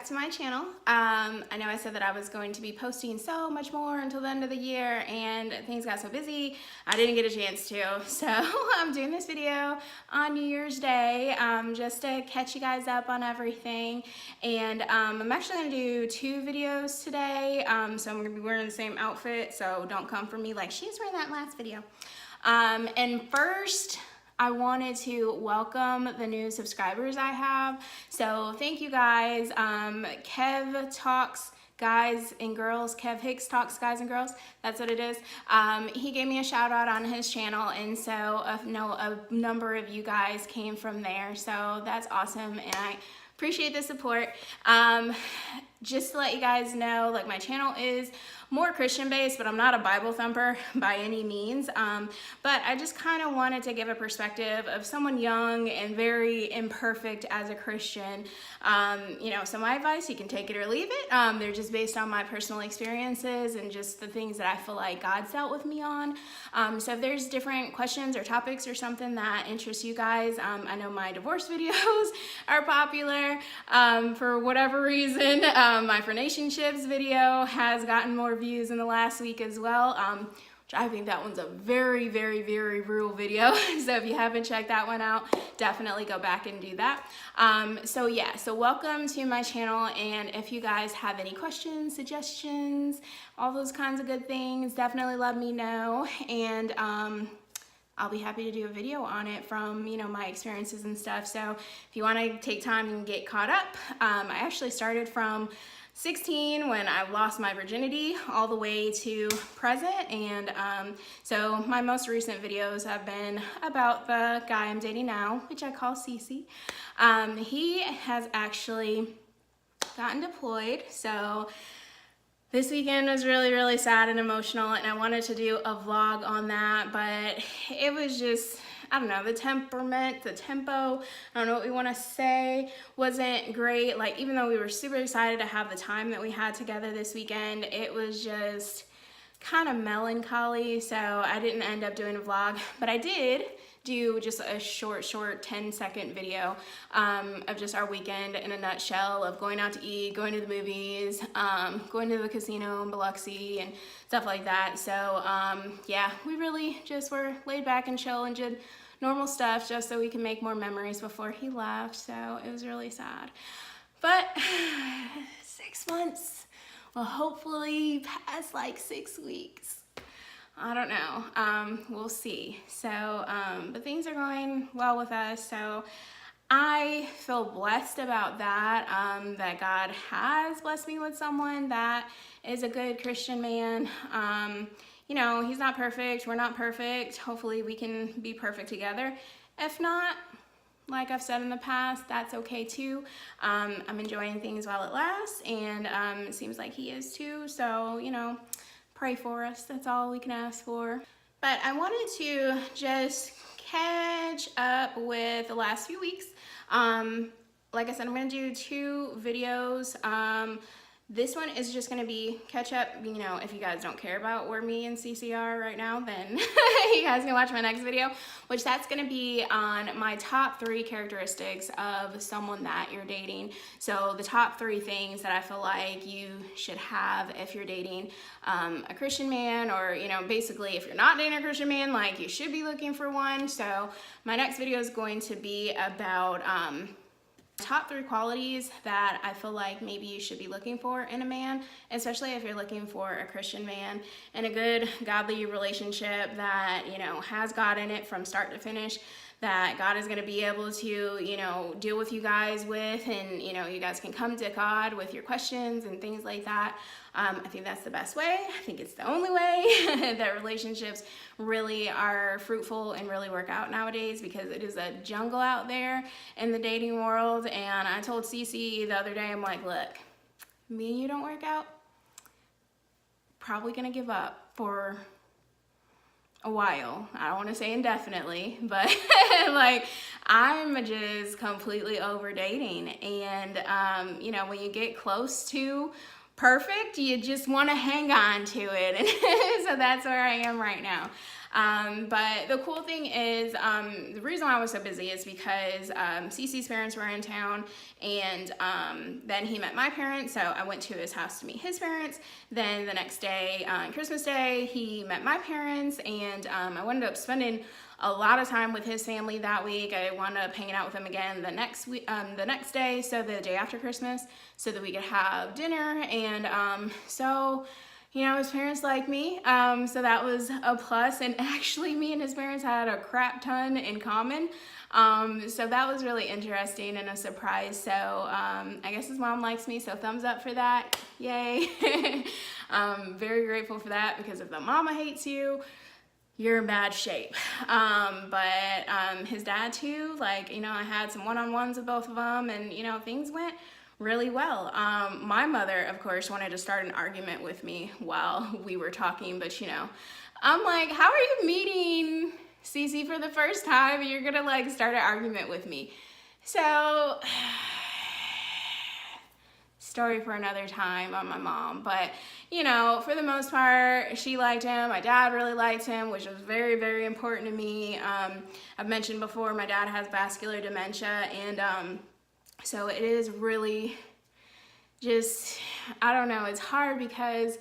back to my channel. I know I said that I was going to be posting so much more until the end of the year, and things got so busy I didn't get a chance to. So I'm doing this video on New Year's Day just to catch you guys up on everything. And I'm actually going to do 2 videos today. So I'm going to be wearing the same outfit, so don't come for me like she was wearing that last video. And first, I wanted to welcome the new subscribers I have. So thank you guys. Kev Talks Guys and Girls, Kev Hicks Talks Guys and Girls, that's what it is. He gave me a shout out on his channel, and so a number of you guys came from there. So that's awesome, and I appreciate the support. Just to let you guys know, like, my channel is more Christian based, but I'm not a Bible thumper by any means. But I just kind of wanted to give a perspective of someone young and very imperfect as a Christian. You know, so my advice, you can take it or leave it. They're just based on my personal experiences and just the things that I feel like God's dealt with me on. So if there's different questions or topics or something that interests you guys, I know my divorce videos are popular for whatever reason. My relationships video has gotten more views in the last week as well, which I think that one's a very, very, very real video. So if you haven't checked that one out, definitely go back and do that. So yeah, so welcome to my channel, and if you guys have any questions, suggestions, all those kinds of good things, definitely let me know, and I'll be happy to do a video on it from, you know, my experiences and stuff. So if you want to take time and get caught up, I actually started from 16 when I lost my virginity all the way to present, and so my most recent videos have been about the guy I'm dating now, which I call CeCe. He has actually gotten deployed, so this weekend was really, really sad and emotional, and I wanted to do a vlog on that, but it was just, I don't know, the temperament, the tempo, I don't know what we want to say, wasn't great. Like, even though we were super excited to have the time that we had together this weekend, it was just kind of melancholy, so I didn't end up doing a vlog, but I did do just a short 10-second video of just our weekend in a nutshell, of going out to eat, going to the movies, going to the casino in Biloxi and stuff like that. So yeah, we really just were laid back and chill and did normal stuff just so we can make more memories before he left. So it was really sad, but 6 months will hopefully pass like 6 weeks. I don't know, we'll see. So, but things are going well with us, so I feel blessed about that, that God has blessed me with someone that is a good Christian man. You know, he's not perfect, we're not perfect. Hopefully we can be perfect together. If not, like I've said in the past, that's okay too. I'm enjoying things while it lasts, and it seems like he is too, so, you know, pray for us, that's all we can ask for. But I wanted to just catch up with the last few weeks. Like I said, I'm gonna do 2 videos. This one is just gonna be catch up. You know, if you guys don't care about where me and CeCe are right now, then you guys can watch my next video, which that's gonna be on my top 3 characteristics of someone that you're dating. So the top 3 things that I feel like you should have if you're dating a Christian man, or, you know, basically if you're not dating a Christian man, like, you should be looking for one. So my next video is going to be about top 3 qualities that I feel like maybe you should be looking for in a man, especially if you're looking for a Christian man and a good godly relationship that, you know, has God in it from start to finish, that God is going to be able to, you know, deal with you guys with, and, you know, you guys can come to God with your questions and things like that. I think that's the best way. I think it's the only way that relationships really are fruitful and really work out nowadays, because it is a jungle out there in the dating world. And I told CeCe the other day, I'm like, look, me and you don't work out, probably gonna give up for a while. I don't want to say indefinitely, but like, I'm just completely over dating. And you know, when you get close to perfect, you just want to hang on to it. And so that's where I am right now. But the cool thing is, the reason why I was so busy is because CeCe's parents were in town, and then he met my parents, so I went to his house to meet his parents. Then the next day, on Christmas Day, he met my parents, and I wound up spending a lot of time with his family that week. I wound up hanging out with him again the next week, the next day, so the day after Christmas, so that we could have dinner. And so, you know, his parents like me, so that was a plus. And actually, me and his parents had a crap ton in common, so that was really interesting and a surprise. So I guess his mom likes me, so thumbs up for that. Yay. Very grateful for that, because if the mama hates you, you're in bad shape. But his dad too, like, you know, I had some one-on-ones with both of them, and, you know, things went really well. My mother, of course, wanted to start an argument with me while we were talking, but, you know, I'm like, how are you meeting CeCe for the first time and you're gonna like start an argument with me? So story for another time on my mom. But, you know, for the most part, she liked him. My dad really liked him, which was very, very important to me. I've mentioned before, my dad has vascular dementia, and so it is really just, I don't know, it's hard because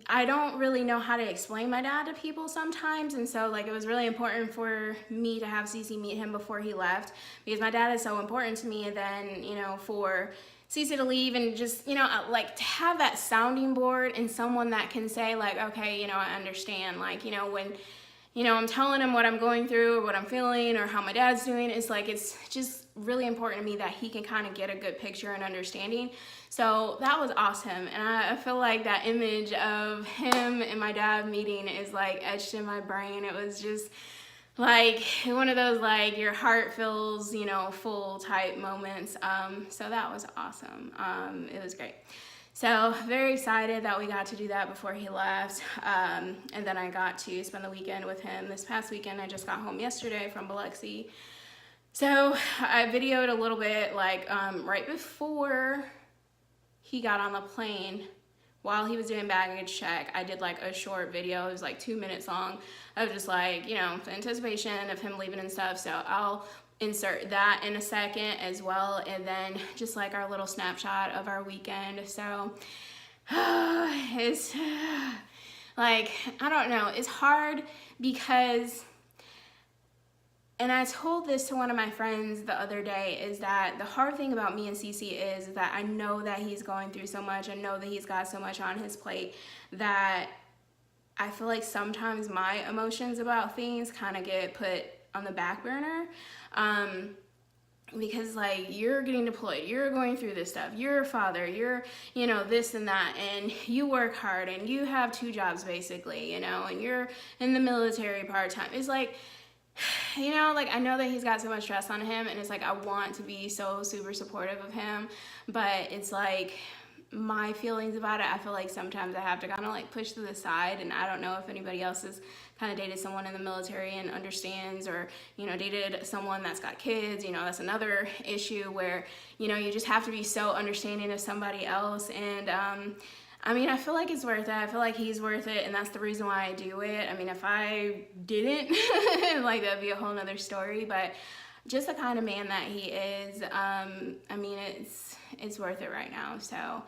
I don't really know how to explain my dad to people sometimes. And so, like, it was really important for me to have CeCe meet him before he left, because my dad is so important to me. And then, you know, for CeCe to leave, and just, you know, like, to have that sounding board and someone that can say, like, okay, you know, I understand. Like, you know, when, you know, I'm telling him what I'm going through or what I'm feeling or how my dad's doing, it's like, it's just really important to me that he can kind of get a good picture and understanding. So that was awesome. And I feel like that image of him and my dad meeting is like etched in my brain. It was just like one of those, like, your heart feels, you know, full type moments. So that was awesome. It was great. So very excited that we got to do that before he left. And then I got to spend the weekend with him this past weekend. I just got home yesterday from Biloxi. So I videoed a little bit, like, right before he got on the plane, while he was doing baggage check. I did like a short video. It was like 2 minutes long of just, like, you know, the anticipation of him leaving and stuff. So I'll insert that in a second as well, and then just like our little snapshot of our weekend. So it's like, I don't know, it's hard because, and I told this to one of my friends the other day, is that the hard thing about me and CeCe is that I know that he's going through so much. I know that he's got so much on his plate that I feel like sometimes my emotions about things kind of get put on the back burner. Because, like, you're getting deployed, you're going through this stuff, you're a father, you're, you know, this and that, and you work hard, and you have 2 jobs basically, you know, and you're in the military part-time. It's like, you know, like, I know that he's got so much stress on him, and it's like, I want to be so super supportive of him, but it's like, my feelings about it, I feel like sometimes I have to kind of like push to the side. And I don't know if anybody else has kind of dated someone in the military and understands, or, you know, dated someone that's got kids. You know, that's another issue where, you know, you just have to be so understanding of somebody else. And I mean, I feel like it's worth it. I feel like he's worth it, and that's the reason why I do it. I mean, if I didn't, like, that'd be a whole nother story. But just the kind of man that he is, I mean, it's worth it right now. So,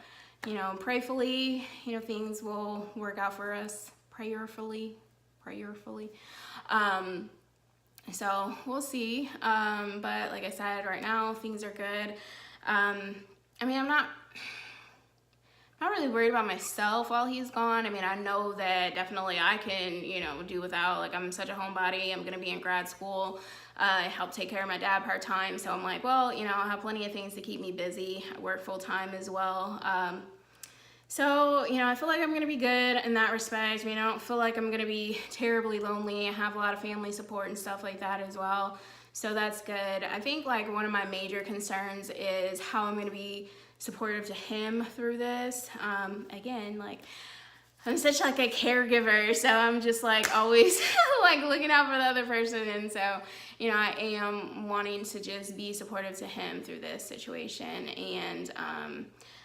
you know, prayerfully, you know, things will work out for us. Prayerfully. So we'll see. But like I said, right now things are good. I mean, I'm not really worried about myself while he's gone. I mean, I know that definitely I can, you know, do without. Like, I'm such a homebody. I'm gonna be in grad school. I help take care of my dad part-time, so I'm like, well, you know, I'll have plenty of things to keep me busy. I work full-time as well. So, you know, I feel like I'm going to be good in that respect. I mean, I don't feel like I'm going to be terribly lonely. I have a lot of family support and stuff like that as well. So that's good. I think, like, one of my major concerns is how I'm going to be supportive to him through this. Again, like, I'm such like a caregiver, so I'm just like always like looking out for the other person. And so, you know, I am wanting to just be supportive to him through this situation. And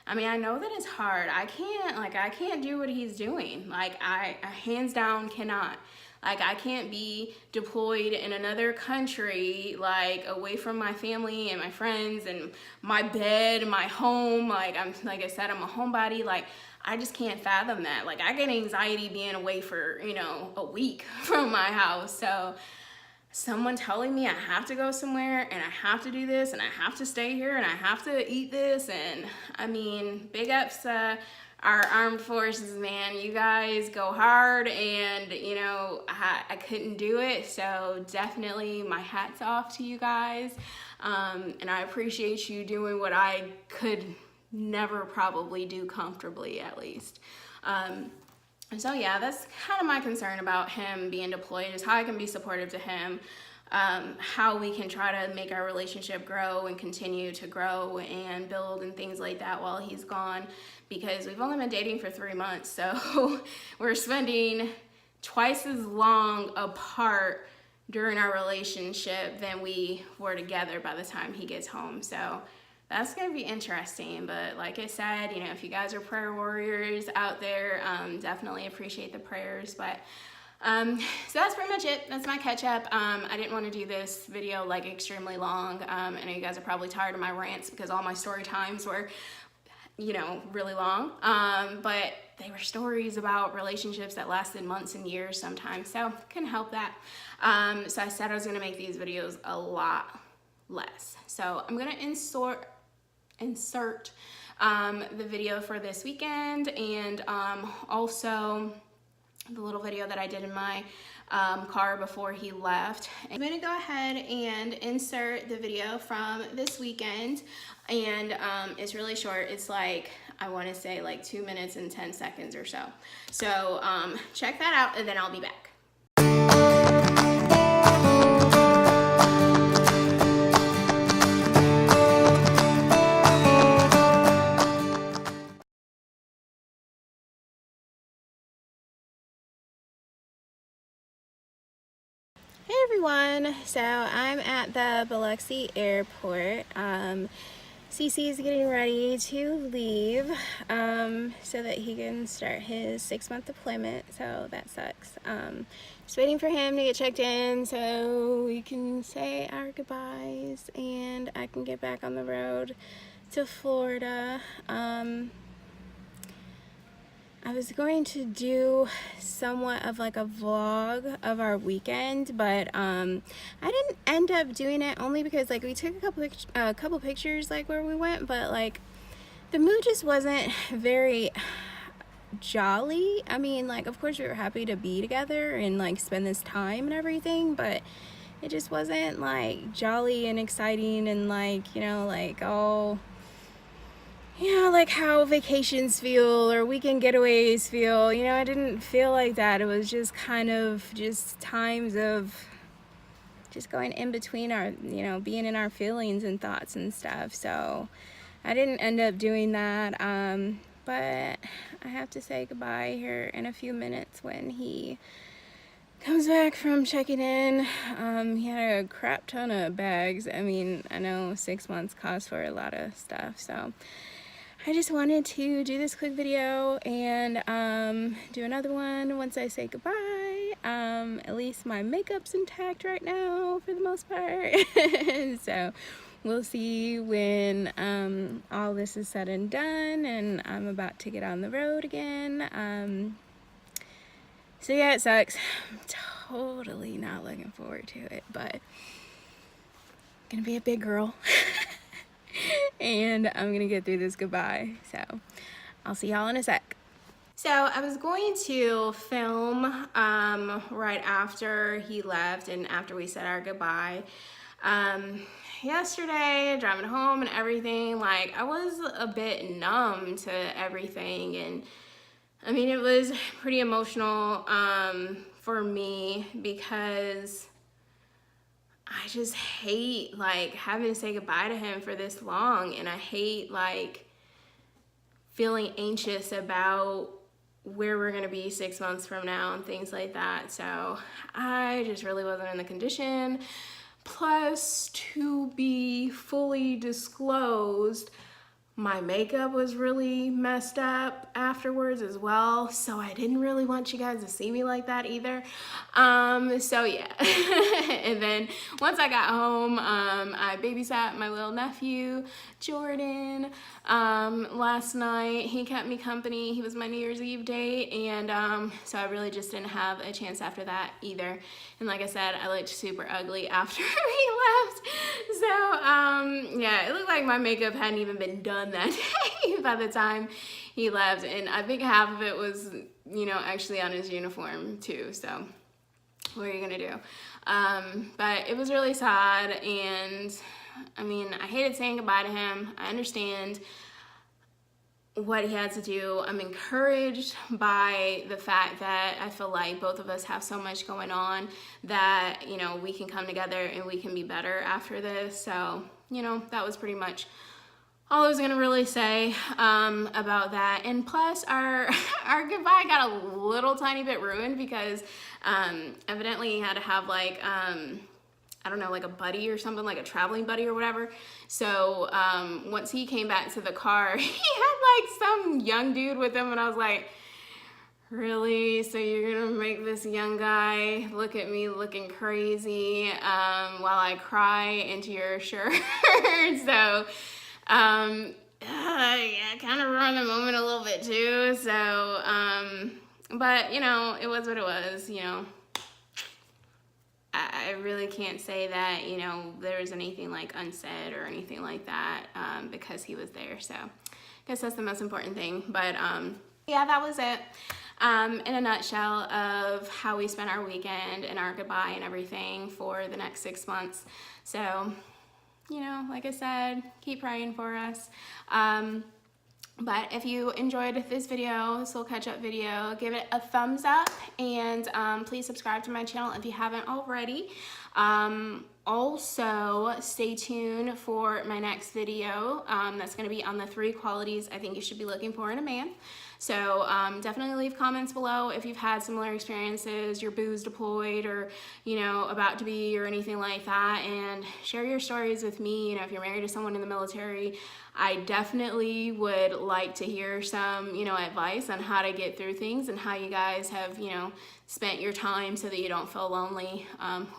I mean, I know that it's hard. I can't do what he's doing. Like, I hands down cannot. Like, I can't be deployed in another country, like away from my family and my friends and my bed, my home. Like I said, I'm a homebody. Like, I just can't fathom that. Like, I get anxiety being away for, you know, a week from my house. So someone telling me I have to go somewhere and I have to do this and I have to stay here and I have to eat this, and I mean, big ups to our armed forces, man. You guys go hard, and you know, I couldn't do it, so definitely my hat's off to you guys, and I appreciate you doing what I could never probably do comfortably, at least. So yeah, that's kind of my concern about him being deployed, is how I can be supportive to him, how we can try to make our relationship grow and continue to grow and build and things like that while he's gone, because we've only been dating for 3 months, so we're spending twice as long apart during our relationship than we were together by the time he gets home. So that's gonna be interesting. But like I said, you know, if you guys are prayer warriors out there, definitely appreciate the prayers. But so that's pretty much it. That's my catch up. I didn't want to do this video like extremely long. I know you guys are probably tired of my rants because all my story times were, you know, really long. But they were stories about relationships that lasted months and years sometimes, so couldn't help that. So I said I was gonna make these videos a lot less. So I'm gonna insert the video for this weekend, and also the little video that I did in my car before he left. I'm gonna go ahead and insert the video from this weekend, and it's really short. It's like, I want to say like 2 minutes and 10 seconds or so. So check that out, and then I'll be back. Hey everyone, so I'm at the Biloxi airport. CeCe is getting ready to leave so that he can start his 6-month deployment, so that sucks. Just waiting for him to get checked in so we can say our goodbyes and I can get back on the road to Florida. I was going to do somewhat of like a vlog of our weekend, but I didn't end up doing it, only because like we took a couple pictures like where we went, but like the mood just wasn't very jolly. I mean, like, of course we were happy to be together and like spend this time and everything, but it just wasn't like jolly and exciting and like, you know, like, oh, you know, like how vacations feel or weekend getaways feel. You know, I didn't feel like that. It was just kind of just times of just going in between our, you know, being in our feelings and thoughts and stuff. So I didn't end up doing that. But I have to say goodbye here in a few minutes when he comes back from checking in. He had a crap ton of bags. I mean, I know 6 months cost for a lot of stuff, so I just wanted to do this quick video and do another one once I say goodbye. At least my makeup's intact right now for the most part. So we'll see when all this is said and done and I'm about to get on the road again. So yeah, it sucks. I'm totally not looking forward to it, but I'm gonna be a big girl. And I'm gonna get through this goodbye, so I'll see y'all in a sec. So I was going to film right after he left and after we said our goodbye. Yesterday, driving home and everything, like I was a bit numb to everything, and I mean, it was pretty emotional for me because I just hate like having to say goodbye to him for this long, and I hate like feeling anxious about where we're gonna be 6 months from now and things like that. So I just really wasn't in the condition. Plus, to be fully disclosed, My makeup was really messed up afterwards as well, so I didn't really want you guys to see me like that either. So yeah. And then once I got home, I babysat my little nephew, Jordan, last night. He kept me company. He was my New Year's Eve date, and so I really just didn't have a chance after that either. And like I said, I looked super ugly after he left. So yeah, it looked like my makeup hadn't even been done that day by the time he left, and I think half of it was, you know, actually on his uniform too. So what are you gonna do? But it was really sad, and I mean, I hated saying goodbye to him. I understand what he had to do. I'm encouraged by the fact that I feel like both of us have so much going on that, you know, we can come together and we can be better after this. So, you know, that was pretty much all I was gonna really say about that. And plus, our goodbye got a little tiny bit ruined because evidently he had to have like I don't know, like a buddy or something, like a traveling buddy or whatever. So once he came back to the car, he had like some young dude with him, and I was like, really? So you're gonna make this young guy look at me looking crazy while I cry into your shirt? So yeah, kind of ruined the moment a little bit too. So but you know, it was what it was. You know, I really can't say that, you know, there was anything like unsaid or anything like that because he was there. So I guess that's the most important thing. But yeah, that was it in a nutshell of how we spent our weekend and our goodbye and everything for the next 6 months. So, you know, like I said, keep praying for us. But if you enjoyed this video, this little catch-up video, give it a thumbs up, and please subscribe to my channel if you haven't already. Also, stay tuned for my next video. That's going to be on the 3 qualities I think you should be looking for in a man. So definitely leave comments below if you've had similar experiences, you're booze deployed, or, you know, about to be, or anything like that, and share your stories with me. You know, if you're married to someone in the military, I definitely would like to hear some, you know, advice on how to get through things and how you guys have, you know, spent your time so that you don't feel lonely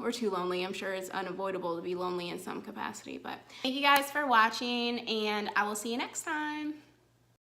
or too lonely. I'm sure it's unavoidable to be lonely in some capacity. But thank you guys for watching, and I will see you next time.